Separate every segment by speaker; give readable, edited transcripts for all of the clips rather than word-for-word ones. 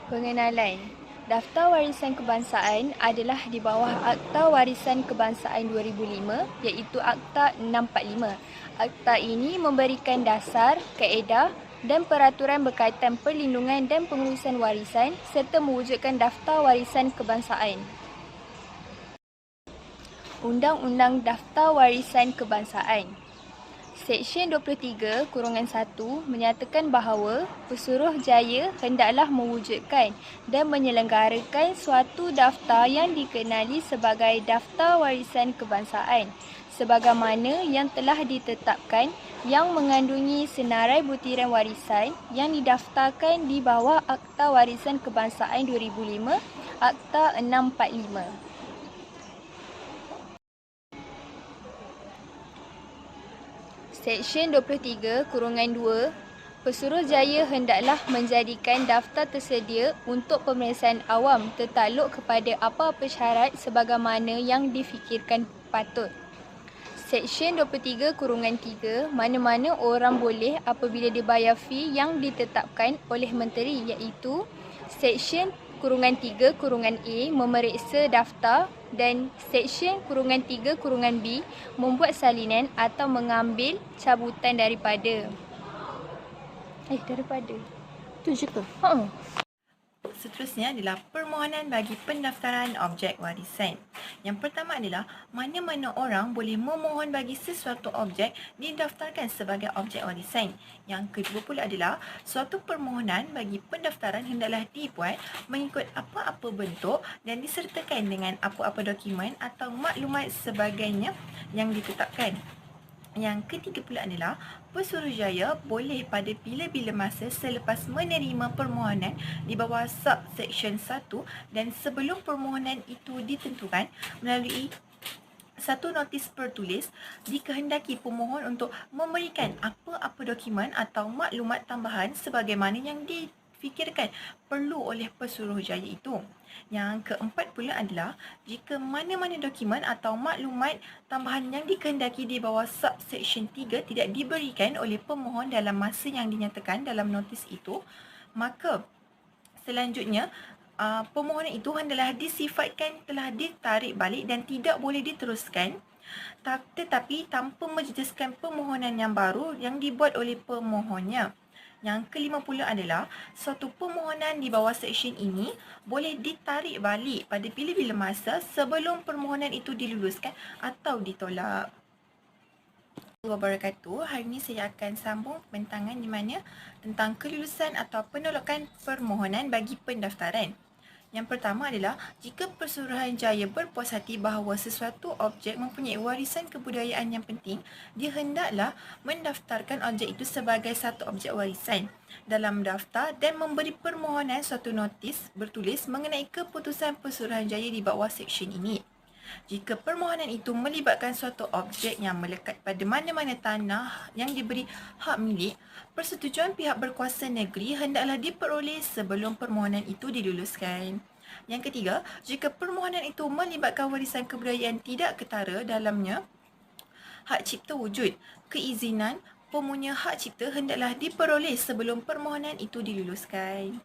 Speaker 1: Pengenalan. Daftar Warisan Kebangsaan adalah di bawah Akta Warisan Kebangsaan 2005 iaitu Akta 645. Akta ini memberikan dasar, kaedah dan peraturan berkaitan perlindungan dan pengurusan warisan serta mewujudkan Daftar Warisan Kebangsaan. Undang-Undang Daftar Warisan Kebangsaan. Seksyen 23(1) menyatakan bahawa Pesuruhjaya hendaklah mewujudkan dan menyelenggarakan suatu daftar yang dikenali sebagai Daftar Warisan Kebangsaan sebagaimana yang telah ditetapkan yang mengandungi senarai butiran warisan yang didaftarkan di bawah Akta Warisan Kebangsaan 2005, Akta 645. Seksyen 23(2) Pesuruhjaya hendaklah menjadikan daftar tersedia untuk pemeriksaan awam tertakluk kepada apa-apa syarat sebagaimana yang difikirkan patut. Seksyen 23(3) Mana-mana orang boleh apabila dibayar fee yang ditetapkan oleh menteri iaitu Seksyen (3)(a) memeriksa daftar dan Seksyen (3)(b) membuat salinan atau mengambil cabutan daripada.
Speaker 2: Tu je ke?
Speaker 3: Seterusnya adalah permohonan bagi pendaftaran objek warisan. Yang pertama adalah mana-mana orang boleh memohon bagi sesuatu objek didaftarkan sebagai objek warisan. Yang kedua pula adalah suatu permohonan bagi pendaftaran hendaklah dibuat mengikut apa-apa bentuk dan disertakan dengan apa-apa dokumen atau maklumat sebagainya yang ditetapkan. Yang ketiga pula adalah Pesuruhjaya boleh pada bila-bila masa selepas menerima permohonan di bawah Subseksyen 1 dan sebelum permohonan itu ditentukan melalui satu notis tertulis dikehendaki pemohon untuk memberikan apa-apa dokumen atau maklumat tambahan sebagaimana yang difikirkan perlu oleh Pesuruhjaya itu. Yang keempat pula adalah jika mana-mana dokumen atau maklumat tambahan yang dikehendaki di bawah Subseksyen 3 tidak diberikan oleh pemohon dalam masa yang dinyatakan dalam notis itu, maka selanjutnya permohonan itu hendaklah disifatkan telah ditarik balik dan tidak boleh diteruskan, tetapi tanpa menjejaskan permohonan yang baru yang dibuat oleh pemohonnya. Yang kelima pula adalah suatu permohonan di bawah seksyen ini boleh ditarik balik pada bila-bila masa sebelum permohonan itu diluluskan atau ditolak. Wabarakatuh. Hari ini saya akan sambung pembentangan di mana tentang kelulusan atau penolakan permohonan bagi pendaftaran. Yang pertama adalah jika Pesuruhjaya berpuas hati bahawa sesuatu objek mempunyai warisan kebudayaan yang penting, dia hendaklah mendaftarkan objek itu sebagai satu objek warisan dalam daftar dan memberi permohonan suatu notis bertulis mengenai keputusan Pesuruhjaya di bawah seksyen ini. Jika permohonan itu melibatkan suatu objek yang melekat pada mana-mana tanah yang diberi hak milik, persetujuan pihak berkuasa negeri hendaklah diperoleh sebelum permohonan itu diluluskan. Yang ketiga, jika permohonan itu melibatkan warisan kebudayaan tidak ketara dalamnya hak cipta wujud, keizinan pemunya hak cipta hendaklah diperoleh sebelum permohonan itu diluluskan.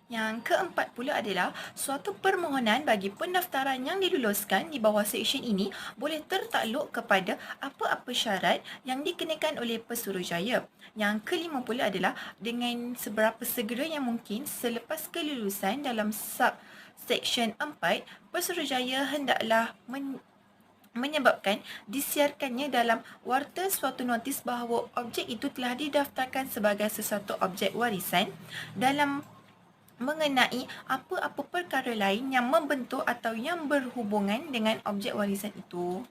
Speaker 3: Yang keempat pula adalah suatu permohonan bagi pendaftaran yang diluluskan di bawah seksyen ini boleh tertakluk kepada apa-apa syarat yang dikenakan oleh Pesuruhjaya. Yang kelima pula adalah dengan seberapa segera yang mungkin selepas kelulusan dalam Subseksyen 4, Pesuruhjaya hendaklah menyebabkan disiarkannya dalam warta suatu notis bahawa objek itu telah didaftarkan sebagai sesuatu objek warisan dalam mengenai apa-apa perkara lain yang membentuk atau yang berhubungan dengan objek warisan itu.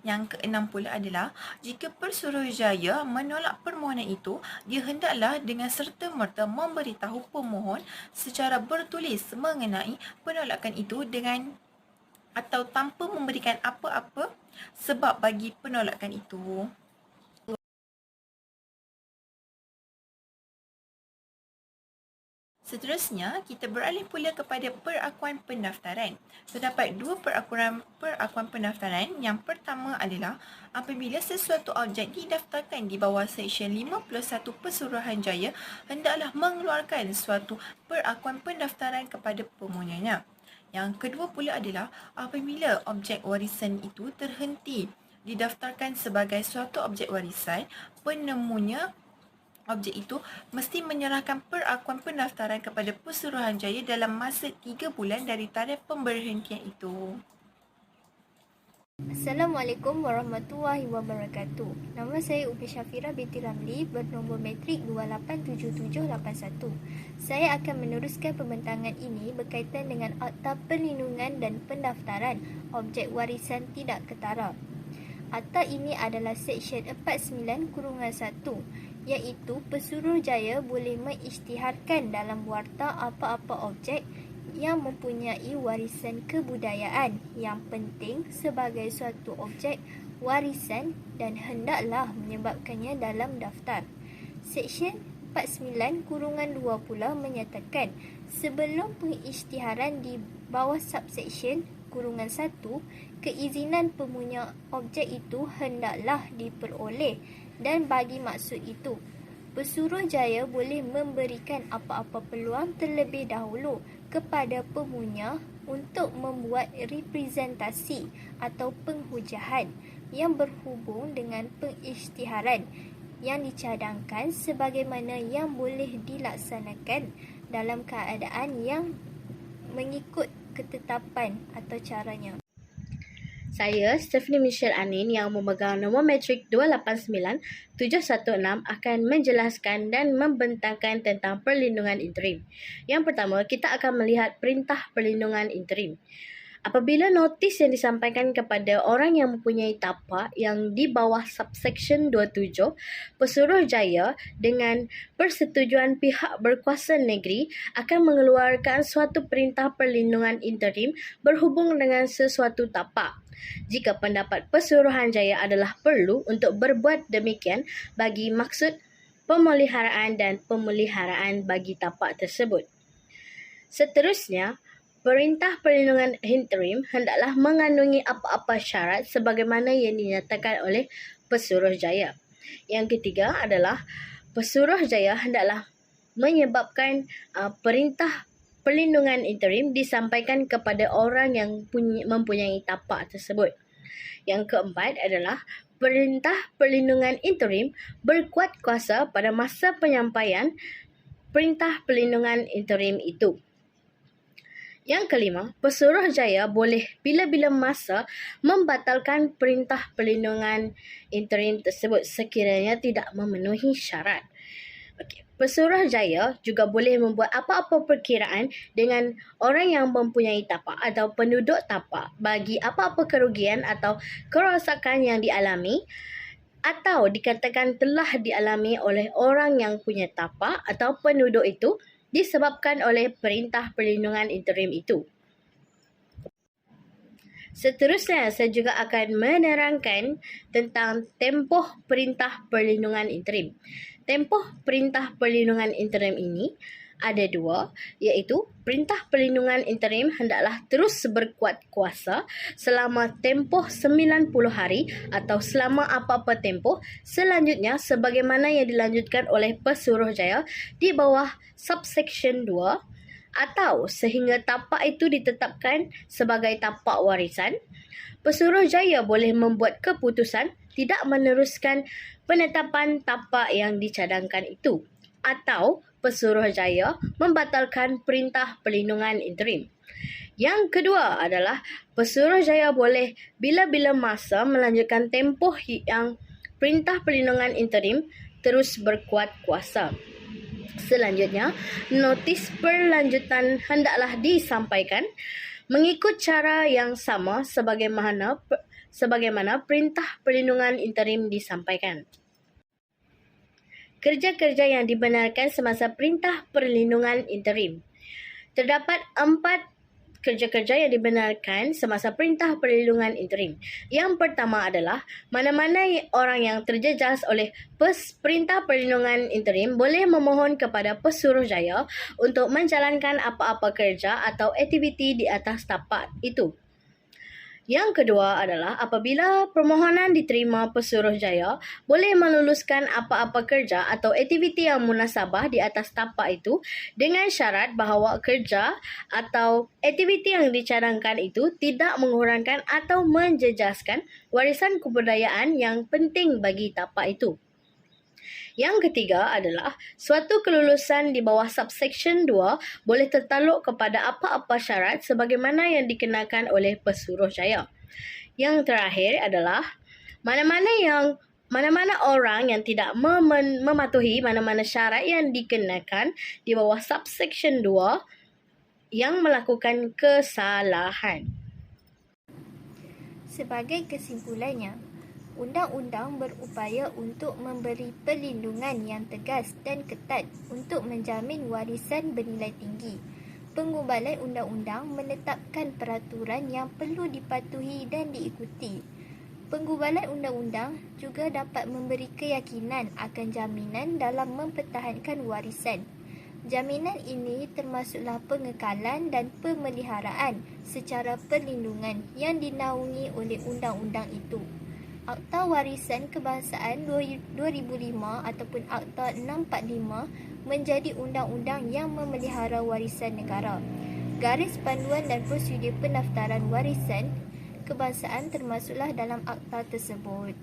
Speaker 3: Yang keenam pula adalah jika Pesuruhjaya menolak permohonan itu, dia hendaklah dengan serta-merta memberitahu pemohon secara bertulis mengenai penolakan itu dengan atau tanpa memberikan apa-apa sebab bagi penolakan itu. Seterusnya, kita beralih pula kepada perakuan pendaftaran. Terdapat dua perakuan pendaftaran. Yang pertama adalah apabila sesuatu objek didaftarkan di bawah Seksyen 51 Pesuruhanjaya, hendaklah mengeluarkan suatu perakuan pendaftaran kepada pemohonannya. Yang kedua pula adalah apabila objek warisan itu terhenti didaftarkan sebagai suatu objek warisan, penemunya objek itu mesti menyerahkan perakuan pendaftaran kepada Pesuruhanjaya dalam masa 3 bulan dari tarikh pemberhentian itu.
Speaker 1: Assalamualaikum warahmatullahi wabarakatuh. Nama saya Upi Syafira binti Ramli bernombor matrik 287781. Saya akan meneruskan pembentangan ini berkaitan dengan Akta Perlindungan dan Pendaftaran Objek Warisan Tidak Ketara. Akta ini adalah Seksyen 49-1, iaitu Pesuruhjaya boleh mengisytiharkan dalam warta apa-apa objek yang mempunyai warisan kebudayaan yang penting sebagai suatu objek warisan dan hendaklah menyebabkannya dalam daftar. Seksyen 49-2 pula menyatakan sebelum pengisytiharan di bawah subseksyen (1), keizinan pemunya objek itu hendaklah diperoleh dan bagi maksud itu, Pesuruhjaya boleh memberikan apa-apa peluang terlebih dahulu kepada pemunya untuk membuat representasi atau penghujahan yang berhubung dengan pengisytiharan yang dicadangkan sebagaimana yang boleh dilaksanakan dalam keadaan yang mengikut ketetapan atau caranya.
Speaker 2: Saya, Stephanie Michelle Anin yang memegang nombor matrik 289716 akan menjelaskan dan membentangkan tentang perlindungan interim. Yang pertama, kita akan melihat Perintah Perlindungan Interim. Apabila notis yang disampaikan kepada orang yang mempunyai tapak yang di bawah subseksyen 27, Pesuruhjaya dengan persetujuan pihak berkuasa negeri akan mengeluarkan suatu perintah perlindungan interim berhubung dengan sesuatu tapak. Jika pendapat Pesuruhanjaya adalah perlu untuk berbuat demikian bagi maksud pemeliharaan dan pemeliharaan bagi tapak tersebut. Seterusnya, Perintah Perlindungan Interim hendaklah mengandungi apa-apa syarat sebagaimana yang dinyatakan oleh Pesuruhjaya. Yang ketiga adalah Pesuruhjaya hendaklah menyebabkan perintah perlindungan interim disampaikan kepada orang yang mempunyai tapak tersebut. Yang keempat adalah Perintah Perlindungan Interim berkuat kuasa pada masa penyampaian Perintah Perlindungan Interim itu. Yang kelima, Pesuruhjaya boleh bila-bila masa membatalkan Perintah Perlindungan Interim tersebut sekiranya tidak memenuhi syarat. Pesuruhjaya juga boleh membuat apa-apa perkiraan dengan orang yang mempunyai tapak atau penduduk tapak bagi apa-apa kerugian atau kerosakan yang dialami atau dikatakan telah dialami oleh orang yang punya tapak atau penduduk itu disebabkan oleh Perintah Perlindungan Interim itu. Seterusnya, saya juga akan menerangkan tentang tempoh Perintah Perlindungan Interim. Tempoh Perintah Perlindungan Interim ini ada dua, iaitu Perintah Perlindungan Interim hendaklah terus berkuat kuasa selama tempoh 90 hari atau selama apa-apa tempoh selanjutnya sebagaimana yang dilanjutkan oleh Pesuruhjaya di bawah subseksyen 2 atau sehingga tapak itu ditetapkan sebagai tapak warisan. Pesuruhjaya boleh membuat keputusan tidak meneruskan penetapan tapak yang dicadangkan itu atau Pesuruhjaya membatalkan Perintah Perlindungan Interim. Yang kedua adalah Pesuruhjaya boleh bila-bila masa melanjutkan tempoh yang Perintah Perlindungan Interim terus berkuat kuasa. Selanjutnya, notis perlanjutan hendaklah disampaikan mengikut cara yang sama sebagaimana Perintah Perlindungan Interim disampaikan. Kerja-kerja yang dibenarkan semasa Perintah Perlindungan Interim. Terdapat 4 kerja-kerja yang dibenarkan semasa Perintah Perlindungan Interim. Yang pertama adalah mana-mana orang yang terjejas oleh Perintah Perlindungan Interim boleh memohon kepada Pesuruhjaya untuk menjalankan apa-apa kerja atau aktiviti di atas tapak itu. Yang kedua adalah apabila permohonan diterima Pesuruhjaya, boleh meluluskan apa-apa kerja atau aktiviti yang munasabah di atas tapak itu dengan syarat bahawa kerja atau aktiviti yang dicadangkan itu tidak mengurangkan atau menjejaskan warisan kebudayaan yang penting bagi tapak itu. Yang ketiga adalah suatu kelulusan di bawah subsection 2 boleh tertaluk kepada apa-apa syarat sebagaimana yang dikenakan oleh Pesuruhjaya. Yang terakhir adalah mana-mana orang yang tidak mematuhi mana-mana syarat yang dikenakan di bawah subsection 2 yang melakukan kesalahan.
Speaker 1: Sebagai kesimpulannya, undang-undang berupaya untuk memberi perlindungan yang tegas dan ketat untuk menjamin warisan bernilai tinggi. Penggubalan undang-undang menetapkan peraturan yang perlu dipatuhi dan diikuti. Penggubalan undang-undang juga dapat memberi keyakinan akan jaminan dalam mempertahankan warisan. Jaminan ini termasuklah pengekalan dan pemeliharaan secara perlindungan yang dinaungi oleh undang-undang itu. Akta Warisan Kebangsaan 2005 ataupun Akta 645 menjadi undang-undang yang memelihara warisan negara. Garis panduan dan prosedur pendaftaran warisan kebangsaan termasuklah dalam akta tersebut.